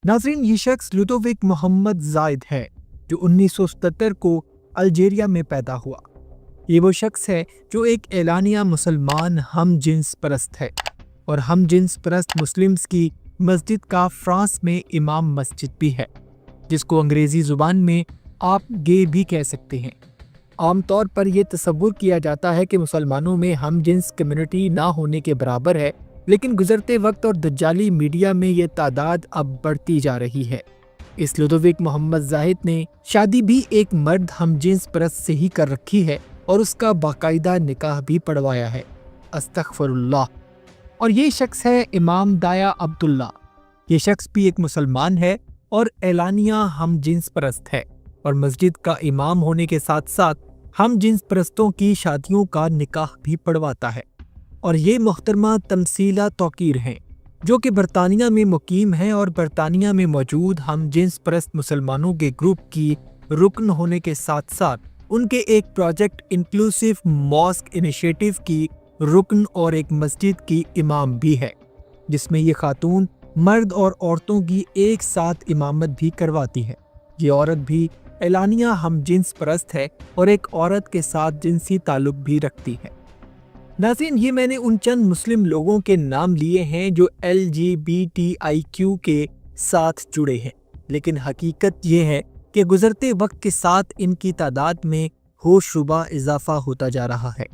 नाज़रीन, ये शख्स लुडोविक मोहम्मद ज़ायद है जो 1977 को अल्जीरिया में पैदा हुआ। ये वो शख्स है जो एक एलानिया मुसलमान हम जिन्स परस्त है और हम जिन्स परस्त मुस्लिम्स की मस्जिद का फ्रांस में इमाम मस्जिद भी है, जिसको अंग्रेज़ी ज़ुबान में आप गे भी कह सकते हैं। आमतौर पर यह तसव्वुर किया जाता है कि मुसलमानों में हम जिन्स कम्युनिटी ना होने के बराबर है, लेकिन गुजरते वक्त और दज्जाली मीडिया में ये तादाद अब बढ़ती जा रही है। इस लुडोविक मोहम्मद ज़ाहिद ने शादी भी एक मर्द हम जिन्स परस्त से ही कर रखी है और उसका बाकायदा निकाह भी पढ़वाया है। अस्तगफिरुल्लाह। और ये शख्स है इमाम दाया अब्दुल्ला। ये शख्स भी एक मुसलमान है और एलानिया हम जिन्स परस्त है और मस्जिद का इमाम होने के साथ साथ हम जिन्स परस्तों की शादियों का निकाह भी पढ़वाता है। और ये मोहतरमा तमसीला तौकीर हैं, जो कि बरतानिया में मुकीम हैं और बरतानिया में मौजूद हम जिन्स परस्त मुसलमानों के ग्रुप की रुकन होने के साथ साथ उनके एक प्रोजेक्ट इंक्लूसिव मॉस्क इनिशिएटिव की रुकन और एक मस्जिद की इमाम भी है, जिसमें ये खातून मर्द और औरतों की एक साथ इमामत भी करवाती है। ये औरत भी एलानिया हम जिन्स परस्त है और एक औरत के साथ जिनसी ताल्लुक भी रखती है। नाज़रीन, ये मैंने उन चंद मुस्लिम लोगों के नाम लिए हैं जो LGBTIQ के साथ जुड़े हैं, लेकिन हकीकत ये है कि गुजरते वक्त के साथ इनकी तादाद में होशरुबा इजाफा होता जा रहा है।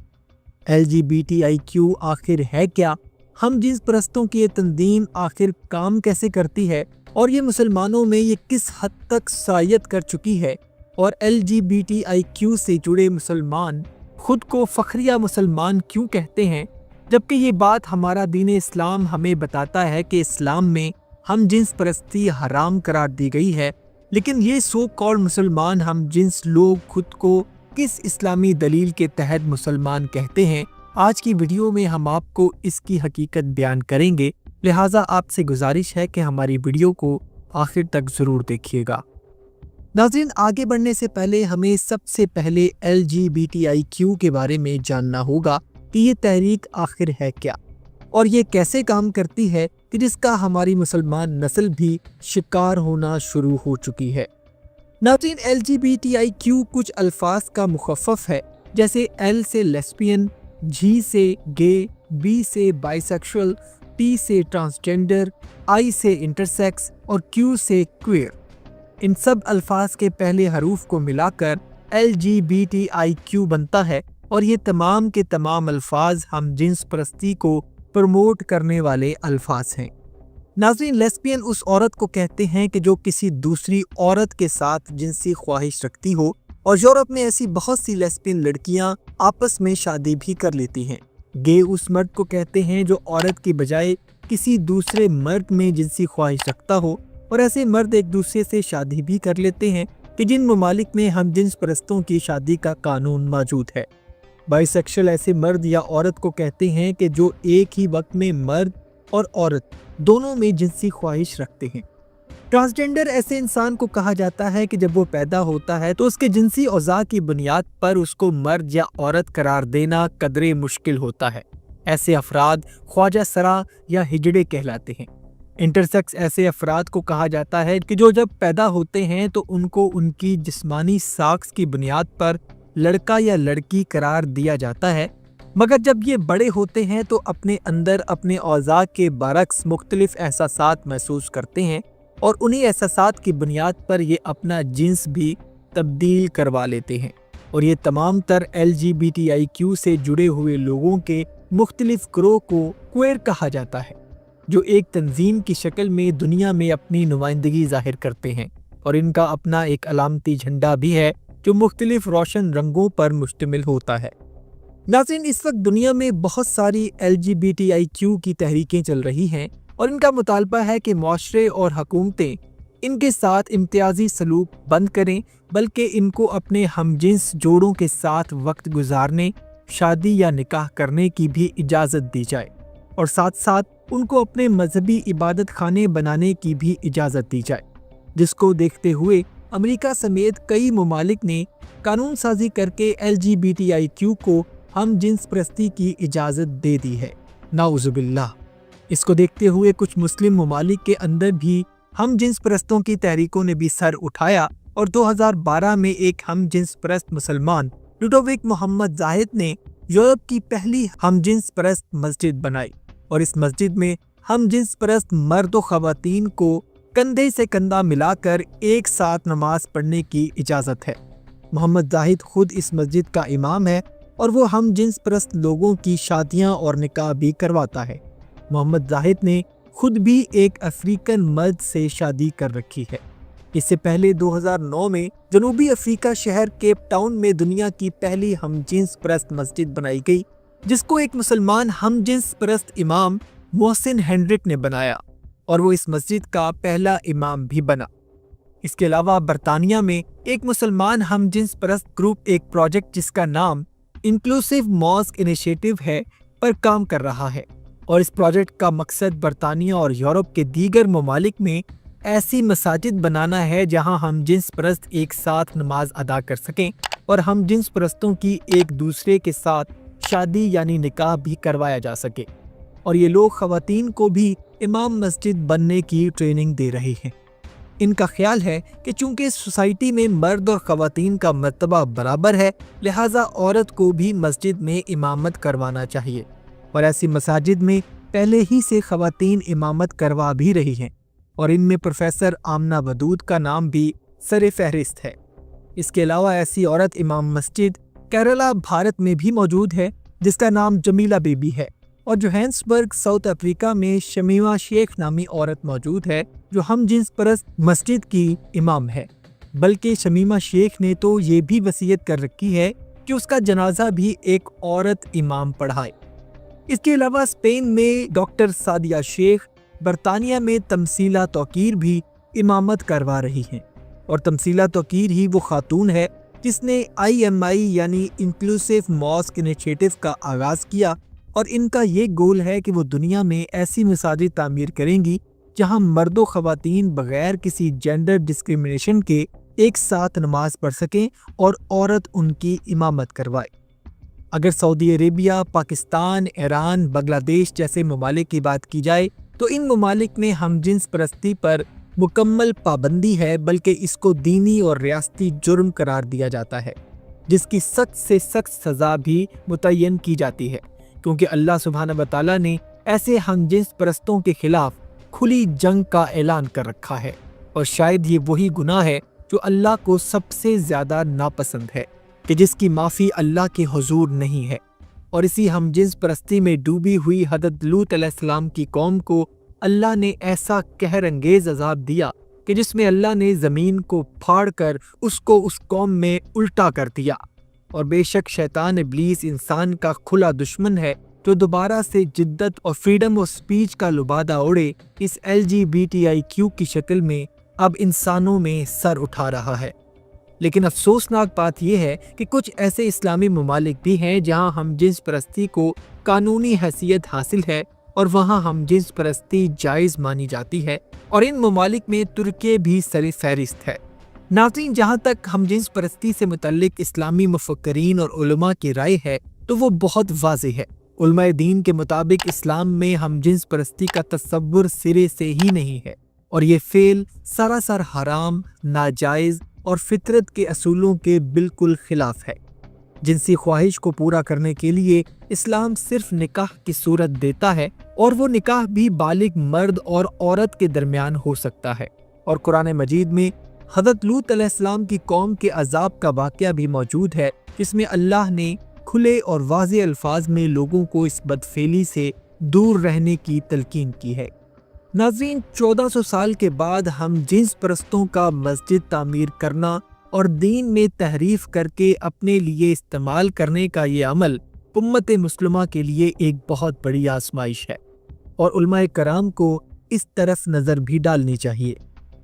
LGBTIQ आखिर है क्या? हम जिन्स परस्तों की ये तंजीम आखिर काम कैसे करती है और ये मुसलमानों में ये किस हद तक सायत कर चुकी है? और LGBTIQ से जुड़े मुसलमान खुद को फखरिया मुसलमान क्यों कहते हैं, जबकि ये बात हमारा दीन इस्लाम हमें बताता है कि इस्लाम में हम जिन्स परस्ती हराम करार दी गई है, लेकिन ये सो कॉल्ड मुसलमान हम जिन्स लोग खुद को किस इस्लामी दलील के तहत मुसलमान कहते हैं? आज की वीडियो में हम आपको इसकी हकीकत बयान करेंगे, लिहाजा आपसे गुजारिश है कि हमारी वीडियो को आखिर तक ज़रूर देखिएगा। नाज़रीन, आगे बढ़ने से पहले हमें सबसे पहले LGBTIQ के बारे में जानना होगा कि ये तहरीक आखिर है क्या और ये कैसे काम करती है कि जिसका हमारी मुसलमान नस्ल भी शिकार होना शुरू हो चुकी है। नाज़रीन, LGBTIQ कुछ अल्फाज का मुखफ़फ़ है, जैसे L से लेस्बियन, G से गे, B से बाइसेक्सुअल, T से ट्रांसजेंडर, I से इंटरसेक्स और Q से क्वेयर। इन सब अल्फाज के पहले हरूफ को मिलाकर LGBTIQ बनता है और ये तमाम के तमाम अल्फाज हम जिन्स परस्ती को प्रमोट करने वाले अल्फाज हैं। नाज़रीन, लेस्बियन उस औरत को कहते हैं कि जो किसी दूसरी औरत के साथ जिनसी ख्वाहिश रखती हो, और यूरोप में ऐसी बहुत सी लेस्बियन लड़कियां आपस में शादी भी कर लेती हैं। गे उस मर्द को कहते हैं जो औरत की बजाय किसी दूसरे मर्द में जिनसी ख्वाहिश रखता हो, और ऐसे मर्द एक दूसरे से शादी भी कर लेते हैं कि जिन ममालिक में हम जिन्स परस्तों की शादी का कानून मौजूद है। बाइसेक्सुअल ऐसे मर्द या औरत को कहते हैं कि जो एक ही वक्त में मर्द और औरत दोनों में जिनसी ख्वाहिश रखते हैं। ट्रांसजेंडर ऐसे इंसान को कहा जाता है कि जब वो पैदा होता है तो उसके जिनसी औज़ा की बुनियाद पर उसको मर्द या औरत करार देना कदरे मुश्किल होता है। ऐसे अफराद ख्वाजा सरा या हिजड़े कहलाते हैं। इंटरसेक्स ऐसे अफराद को कहा जाता है कि जो जब पैदा होते हैं तो उनको उनकी जिस्मानी साख्त की बुनियाद पर लड़का या लड़की करार दिया जाता है, मगर जब ये बड़े होते हैं तो अपने अंदर अपने औज़ा के बरक्स मुख्तलिफ एहसासात महसूस करते हैं और उन्हीं एहसासात की बुनियाद पर ये अपना जिन्स भी तब्दील करवा लेते हैं। और ये तमाम तर LGBTIQ से जुड़े हुए लोगों के मुख्तलिफ ग्रोह को क्वेयर कहा जाता है, जो एक तंजीम की शक्ल में दुनिया में अपनी नुमाइंदगी जाहिर करते हैं, और इनका अपना एक अलामती झंडा भी है जो मुख्तलिफ रोशन रंगों पर मुश्तमिल होता है। नाज़रीन, इस वक्त दुनिया में बहुत सारी LGBTIQ की तहरीकें चल रही हैं और इनका मुतालबा है कि मुआशरे और हुकूमतें इनके साथ इम्तियाजी सलूक बंद करें, बल्कि इनको अपने हमजिन्स जोड़ों के साथ वक्त गुजारने, शादी या निकाह करने की भी इजाज़त दी जाए और साथ साथ उनको अपने मजहबी इबादत खाने बनाने की भी इजाज़त दी जाए, जिसको देखते हुए अमेरिका समेत कई ममालिक ने कानून साजी करके LGBTIQ को हम जिन्स परस्ती की इजाज़त दे दी है। नाउज़ुबिल्लाह। इसको देखते हुए कुछ मुस्लिम ममालिक के अंदर भी ہم جنس پرستوں کی تحریکوں نے بھی سر اٹھایا اور 2012 میں ایک ہم جنس پرست مسلمان لوڈووک محمد زاہد نے یورپ کی پہلی ہم جنس پرست مسجد بنائی، اور اس مسجد میں ہم جنس پرست مرد و خواتین کو کندھے سے کندھا ملا کر ایک ساتھ نماز پڑھنے کی اجازت ہے۔ محمد زاہد خود اس مسجد کا امام ہے اور وہ ہم جنس پرست لوگوں کی شادیاں اور نکاح بھی کرواتا ہے۔ محمد زاہد نے خود بھی ایک افریقن مرد سے شادی کر رکھی ہے۔ اس سے پہلے 2009 میں جنوبی افریقہ شہر کیپ ٹاؤن میں دنیا کی پہلی ہم جنس پرست مسجد بنائی گئی، جس کو ایک مسلمان ہم جنس پرست امام محسن ہینڈرک نے بنایا، اور وہ اس مسجد کا پہلا امام بھی بنا۔ اس کے علاوہ برطانیہ میں ایک مسلمان ہم جنس پرست گروپ ایک پروجیکٹ جس کا نام انکلوسیو ماسک انیشیٹو ہے پر کام کر رہا ہے، اور اس پروجیکٹ کا مقصد برطانیہ اور یورپ کے دیگر ممالک میں ایسی مساجد بنانا ہے جہاں ہم جنس پرست ایک ساتھ نماز ادا کر سکیں اور ہم جنس پرستوں کی ایک دوسرے کے ساتھ شادی یعنی نکاح بھی کروایا جا سکے، اور یہ لوگ خواتین کو بھی امام مسجد بننے کی ٹریننگ دے رہے ہیں۔ ان کا خیال ہے کہ چونکہ سوسائٹی میں مرد اور خواتین کا مرتبہ برابر ہے، لہٰذا عورت کو بھی مسجد میں امامت کروانا چاہیے، اور ایسی مساجد میں پہلے ہی سے خواتین امامت کروا بھی رہی ہیں، اور ان میں پروفیسر آمنہ ودود کا نام بھی سر فہرست ہے۔ اس کے علاوہ ایسی عورت امام مسجد کیرلا بھارت میں بھی موجود ہے جس کا نام جمیلہ بی بی ہے، اور جوہانسبرگ ساؤتھ افریقہ میں شمیمہ شیخ نامی عورت موجود ہے جو ہم جنس پرست مسجد کی امام ہے، بلکہ شمیمہ شیخ نے تو یہ بھی وصیت کر رکھی ہے کہ اس کا جنازہ بھی ایک عورت امام پڑھائے۔ اس کے علاوہ اسپین میں ڈاکٹر سعدیہ شیخ، برطانیہ میں تمثیلہ توقیر بھی امامت کروا رہی ہیں، اور تمثیلہ توقیر ہی وہ خاتون ہے جس نے IMI یعنی انکلوسیو ماسک انیشیٹو کا آغاز کیا، اور ان کا یہ گول ہے کہ وہ دنیا میں ایسی مساجد تعمیر کریں گی جہاں مرد و خواتین بغیر کسی جینڈر ڈسکریمنیشن کے ایک ساتھ نماز پڑھ سکیں اور عورت ان کی امامت کروائے۔ اگر سعودی عربیہ، پاکستان، ایران، بنگلہ دیش جیسے ممالک کی بات کی جائے تو ان ممالک میں ہم جنس پرستی پر مکمل پابندی ہے، بلکہ اس کو دینی اور ریاستی جرم قرار دیا جاتا ہے، جس کی سخت سے سخت سزا بھی متعین کی جاتی ہے، کیونکہ اللہ سبحانہ وتعالیٰ نے ایسے ہم جنس پرستوں کے خلاف کھلی جنگ کا اعلان کر رکھا ہے، اور شاید یہ وہی گناہ ہے جو اللہ کو سب سے زیادہ ناپسند ہے، کہ جس کی معافی اللہ کے حضور نہیں ہے۔ اور اسی ہم جنس پرستی میں ڈوبی ہوئی حضرت لوط علیہ السلام کی قوم کو اللہ نے ایسا قہر انگیز عذاب دیا کہ جس میں اللہ نے زمین کو پھاڑ کر اس کو اس قوم میں الٹا کر دیا۔ اور بے شک شیطان ابلیس انسان کا کھلا دشمن ہے جو دوبارہ سے جدت اور فریڈم آف سپیچ کا لبادہ اوڑے اس LGBTIQ کی شکل میں اب انسانوں میں سر اٹھا رہا ہے۔ لیکن افسوسناک بات یہ ہے کہ کچھ ایسے اسلامی ممالک بھی ہیں جہاں ہم جنس پرستی کو قانونی حیثیت حاصل ہے اور وہاں ہم جنس پرستی جائز مانی جاتی ہے، اور ان ممالک میں ترکی بھی سر فہرست ہے۔ ناظرین، جہاں تک ہم جنس پرستی سے متعلق اسلامی مفکرین اور علماء کی رائے ہے تو وہ بہت واضح ہے۔ علماء دین کے مطابق اسلام میں ہم جنس پرستی کا تصور سرے سے ہی نہیں ہے، اور یہ فعل سراسر حرام، ناجائز اور فطرت کے اصولوں کے بالکل خلاف ہے۔ جنسی خواہش کو پورا کرنے کے لیے اسلام صرف نکاح کی صورت دیتا ہے، اور وہ نکاح بھی بالغ مرد اور عورت کے درمیان ہو سکتا ہے۔ اور قرآن مجید میں حضرت لوط علیہ السلام کی قوم کے عذاب کا واقعہ بھی موجود ہے، جس میں اللہ نے کھلے اور واضح الفاظ میں لوگوں کو اس بدفعلی سے دور رہنے کی تلقین کی ہے۔ ناظرین، 1400 سال کے بعد ہم جنس پرستوں کا مسجد تعمیر کرنا اور دین میں تحریف کر کے اپنے لیے استعمال کرنے کا یہ عمل امت مسلمہ کے لیے ایک بہت بڑی آزمائش ہے، اور علماء کرام کو اس طرف نظر بھی ڈالنی چاہیے۔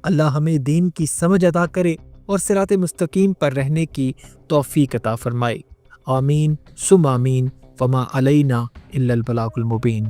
اللہ ہمیں دین کی سمجھ عطا کرے اور صراط مستقیم پر رہنے کی توفیق عطا فرمائے۔ آمین ثم آمین، وما علینا الا البلاغ المبین۔